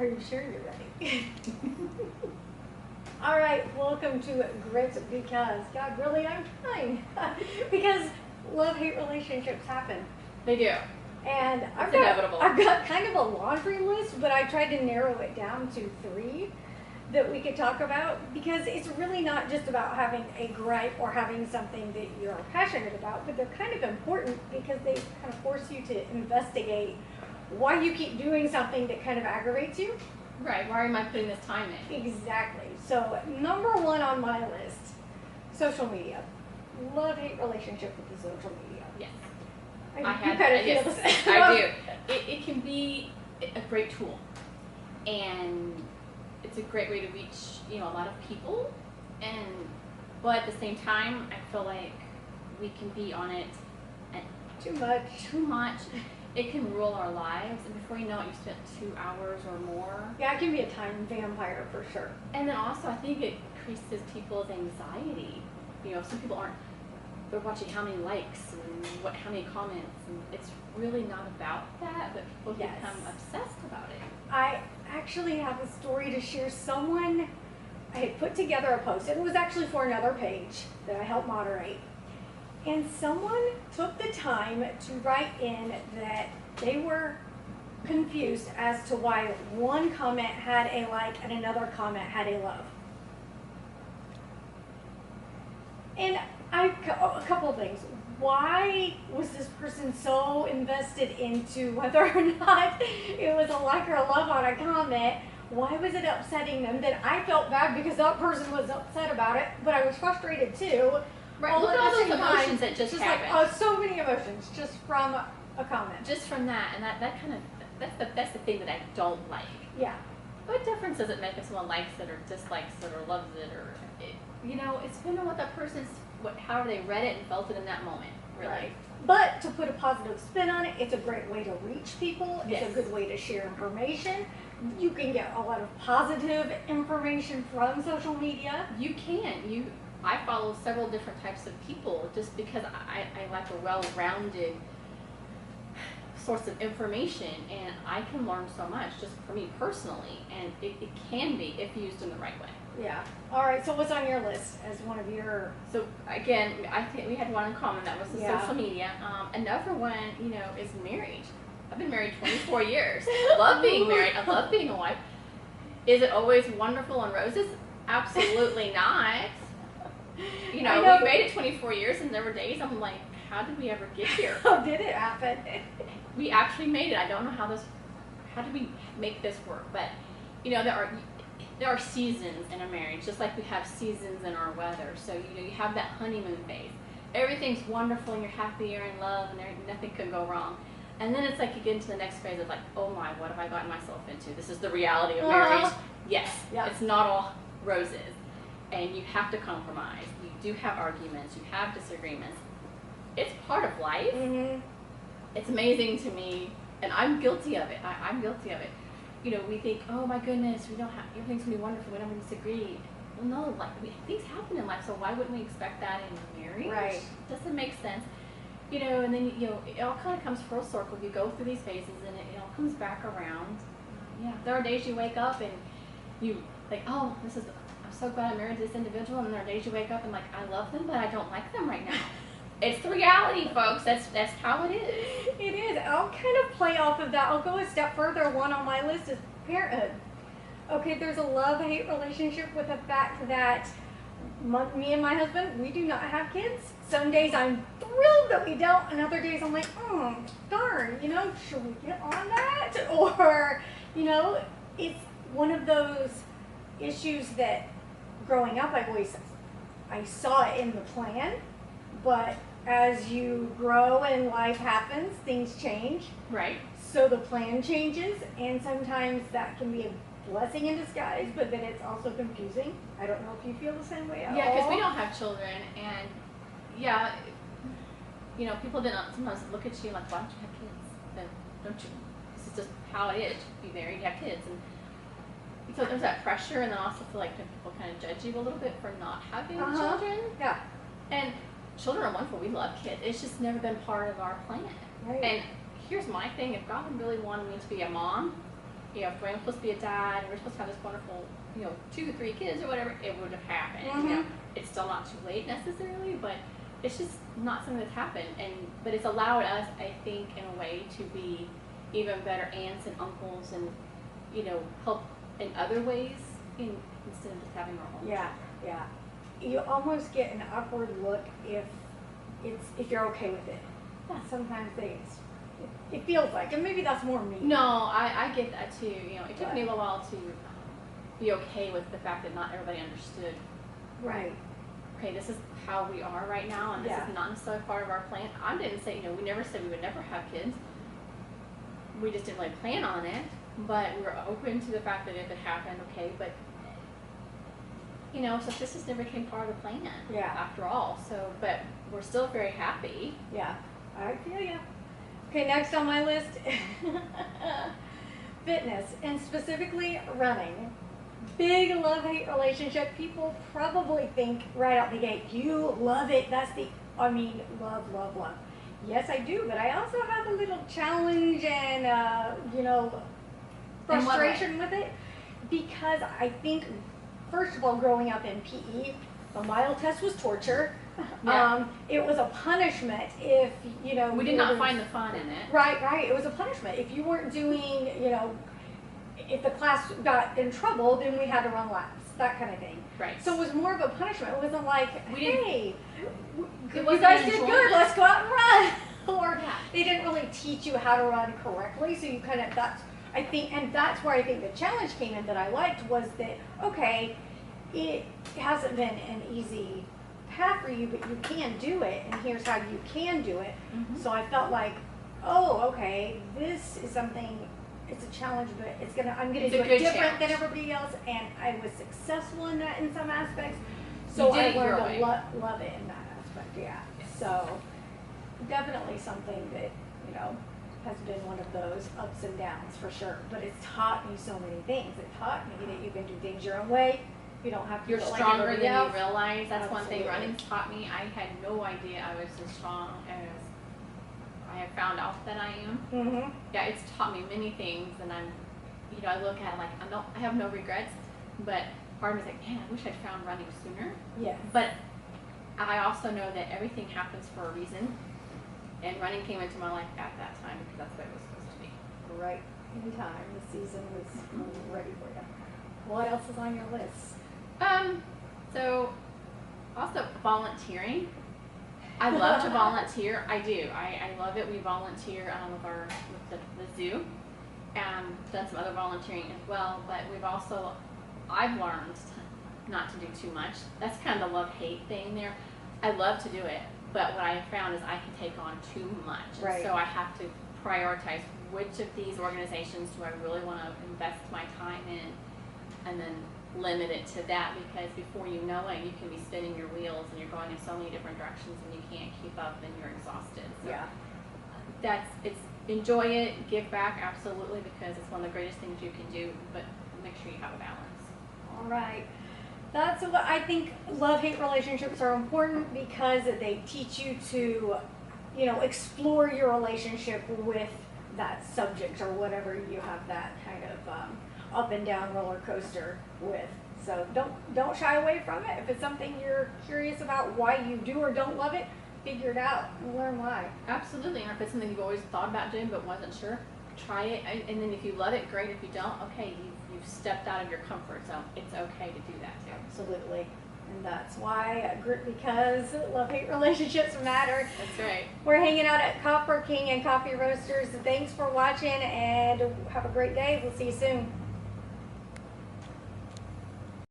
Are you sure you're ready? All right, welcome to GRITbecause. God, really, I'm trying. Because love-hate relationships happen. They do. And It's inevitable. I've got kind of a laundry list, but I tried to narrow it down to 3 that we could talk about, because it's really not just about having a gripe or having something that you're passionate about, but they're kind of important because they kind of force you to investigate why you keep doing something that kind of aggravates you. Right, why am I putting this time in? Exactly. So number 1 on my list, social media. Love-hate relationship with the social media. Yes. You kind of feel the same. I do. It can be a great tool, and it's a great way to reach, a lot of people, but at the same time, I feel like we can be on it too much. It can rule our lives, and before you know it, you've spent 2 hours or more. Yeah, it can be a time vampire for sure. And then also, I think it increases people's anxiety. Some people aren't, they're watching how many likes and how many comments, and it's really not about that, but people become obsessed about it. I actually have a story to share. Someone, I had put together a post, and it was actually for another page that I helped moderate. And someone took the time to write in that they were confused as to why one comment had a like and another comment had a love. And a couple of things. Why was this person so invested into whether or not it was a like or a love on a comment? Why was it upsetting them? That I felt bad because that person was upset about it, but I was frustrated too. Right, look at all those emotions that just happened. Like, so many emotions just from a comment. Just from that, and that's the thing that I don't like. Yeah. What difference does it make if someone likes it or dislikes it or loves it it's depending on what that person's, how they read it and felt it in that moment, really. Right. But to put a positive spin on it, it's a great way to reach people. Yes. It's a good way to share information. You can get a lot of positive information from social media. You can. I follow several different types of people just because I like a well-rounded source of information, and I can learn so much just for me personally, and it can be if used in the right way. Yeah. All right, so what's on your list as one of your... So again, I think we had one in common, that was the social media. Another one, is marriage. I've been married 24 years. I love being married. I love being a wife. Is it always wonderful and roses? Absolutely not. We made it 24 years, and there were days I'm like, how did we ever get here? How did it happen? We actually made it. I don't know how did we make this work? But, there are seasons in a marriage, just like we have seasons in our weather. So, you have that honeymoon phase. Everything's wonderful, and you're happy, you're in love, and nothing could go wrong. And then it's like you get into the next phase of like, oh my, what have I gotten myself into? This is the reality of marriage. Yes, it's not all roses. And you have to compromise. You do have arguments. You have disagreements. It's part of life. Mm-hmm. It's amazing to me, and I'm guilty of it. I'm guilty of it. We think, oh my goodness, everything's gonna be wonderful. We don't disagree. Well, no, things happen in life, so why wouldn't we expect that in marriage? Right. Doesn't make sense. And then it all kind of comes full circle. You go through these phases, and it all comes back around. Yeah, there are days you wake up and you like, oh, I'm so glad I married this individual, and there are days you wake up and like, I love them, but I don't like them right now. It's the reality, folks. That's how it is. It is. I'll kind of play off of that. I'll go a step further. One on my list is parenthood. Okay, there's a love-hate relationship with the fact that me and my husband, we do not have kids. Some days I'm thrilled that we don't, and other days I'm like, oh, darn, should we get on that? Or, it's one of those issues that growing up I saw it in the plan, but as you grow and life happens, things change. Right. So the plan changes, and sometimes that can be a blessing in disguise, but then it's also confusing. I don't know if you feel the same way at all. Yeah, because we don't have children, and people sometimes look at you like, why don't you have kids? Then don't you? This is just how it is. You be married, you have kids, and so there's that pressure, and then also feel like people kind of judge you a little bit for not having children. Yeah. And children are wonderful. We love kids. It's just never been part of our plan. Right. And here's my thing: if God really wanted me to be a mom, you know, if Dwayne was supposed to be a dad and we're supposed to have this wonderful, you know, 2 or 3 kids or whatever, it would have happened. You know, it's still not too late necessarily, but it's just not something that's happened. But it's allowed us, I think, in a way, to be even better aunts and uncles, and you know, help in other ways instead of just having our own. Yeah, yeah. You almost get an awkward look if you're okay with it. Yeah. Sometimes it feels like, and maybe that's more me. No, I get that too. You know, it took me a little while to be okay with the fact that not everybody understood. Right. Okay, this is how we are right now, and this is not necessarily part of our plan. I didn't say, you know, we never said we would never have kids. We just didn't really plan on it, but we were open to the fact that if it happened, okay, but you know, so this just never became part of the plan. Yeah. After all, so but we're still very happy. Yeah, I feel ya. Okay, next on my list, fitness, and specifically running. Big love-hate relationship. People probably think right out the gate, you love it. That's love, love, love. Yes, I do, but I also have a little challenge and, you know, frustration with it, because I think, first of all, growing up in PE, the mile test was torture. Yeah. It was a punishment if, you know. We did not find the fun in it. Right. It was a punishment. If you weren't doing, you know, if the class got in trouble, then we had to run laps, that kind of thing. Right. So it was more of a punishment. It wasn't like, hey, you wasn't guys did enjoyment. good, let's go out and run. Or they didn't really teach you how to run correctly, so you kind of, I think, and that's where I think the challenge came in that I liked, was that, okay, it hasn't been an easy path for you, but you can do it, and here's how you can do it. Mm-hmm. So I felt like, oh, okay, this is something, it's a challenge, but I'm gonna do it different than everybody else, and I was successful in that in some aspects. So I learned to love it in that aspect, yeah. So definitely something that, you know, has been one of those ups and downs for sure. But it's taught me so many things. It taught me that you can do things your own way. You don't have to. You're stronger than you realize. That's Absolutely. one thing running's taught me. I had no idea I was as strong as I have found out that I am. Mm-hmm. Yeah, it's taught me many things, and you know, I look at it like I have no regrets, but part of me is like, man, I wish I'd found running sooner. Yes. But I also know that everything happens for a reason, and running came into my life at that time because that's what it was supposed to be. Right in time. The season was ready for you. What else is on your list? So also volunteering. I love to volunteer. I do. I love it. We volunteer with the zoo, and done some other volunteering as well. But I've learned not to do too much. That's kind of the love-hate thing there. I love to do it, but what I have found is I can take on too much. Right. So I have to prioritize which of these organizations do I really want to invest my time in, and then limit it to that, because before you know it, you can be spinning your wheels and you're going in so many different directions and you can't keep up and you're exhausted. So enjoy it, give back, absolutely, because it's one of the greatest things you can do, but make sure you have a balance. All right. That's what I think. Love-hate relationships are important because they teach you to, you know, explore your relationship with that subject or whatever you have that kind of up and down roller coaster with. So don't shy away from it. If it's something you're curious about why you do or don't love it, figure it out and learn why. Absolutely. And if it's something you've always thought about doing but wasn't sure, try it. And then if you love it, great. If you don't, okay, you've stepped out of your comfort zone. It's okay to do that too. Absolutely. And that's why GRITbecause love-hate relationships matter. That's right. We're hanging out at Copper King and Coffee Roasters. Thanks for watching and have a great day. We'll see you soon.